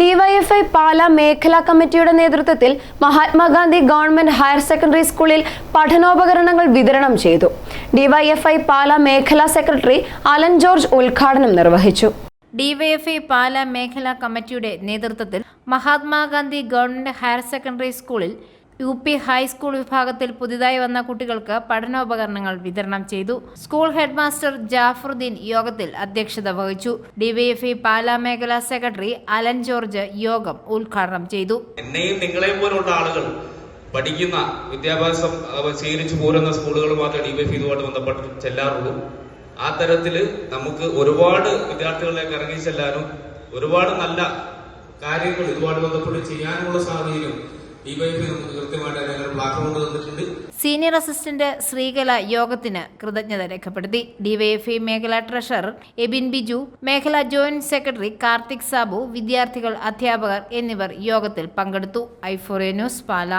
DYFI പാല മേഖലാ കമ്മിറ്റിയുടെ നേതൃത്വത്തിൽ മഹാത്മാഗാന്ധി ഗവൺമെന്റ് ഹയർ സെക്കൻഡറി സ്കൂളിൽ പഠനോപകരണങ്ങൾ വിതരണം ചെയ്തു. ഡിവൈഎഫ്ഐ പാല മേഖലാ സെക്രട്ടറി അലൻ ജോർജ് ഉദ്ഘാടനം നിർവഹിച്ചു. ഡിവൈഎഫ്ഐ പാല മേഖലാ കമ്മിറ്റിയുടെ നേതൃത്വത്തിൽ മഹാത്മാഗാന്ധി ഗവൺമെന്റ് ഹയർ സെക്കൻഡറി സ്കൂളിൽ UP ഹൈസ്കൂൾ വിഭാഗത്തിൽ പുതിയതായി വന്ന കുട്ടികൾക്ക് പഠനോപകരണങ്ങൾ വിതരണം ചെയ്തു. സ്കൂൾ ഹെഡ്മാസ്റ്റർ ജാഫറുദ്ദീൻ യോഗത്തിൽ അധ്യക്ഷത വഹിച്ചു. ഡിവൈഎഫ്ഐ പാലാ മേഖലാ സെക്രട്ടറി അലൻ ജോർജ് യോഗം ഉദ്ഘാടനം ചെയ്തു. എന്നെയും നിങ്ങളെയും പോലുള്ള ആളുകൾ പഠിക്കുന്ന വിദ്യാഭ്യാസം സ്വീകരിച്ചു പോരുന്ന സ്കൂളുകൾ മാത്രമേ ഡിവൈഎഫ്ഐ ഇതുമായിട്ട് ബന്ധപ്പെട്ട് ചെല്ലാറുള്ളൂ. ആ തരത്തിൽ നമുക്ക് ഒരുപാട് വിദ്യാർത്ഥികളിലേക്ക് ഇറങ്ങി ചെല്ലാനും ഒരുപാട് നല്ല കാര്യങ്ങൾ ഇതുമായിട്ട് ബന്ധപ്പെട്ട് ചെയ്യാനുള്ള സാഹചര്യം സീനിയർ അസിസ്റ്റന്റ് ശ്രീകല യോഗത്തിന് കൃതജ്ഞത രേഖപ്പെടുത്തി. ഡിവൈഎഫ്ഐ മേഖലാ ട്രഷറർ എബിൻ ബിജു, മേഖലാ ജോയിന്റ് സെക്രട്ടറി കാർത്തിക് സാബു, വിദ്യാർത്ഥികൾ, അധ്യാപകർ എന്നിവർ യോഗത്തിൽ പങ്കെടുത്തു. i4A ന്യൂസ് പാല.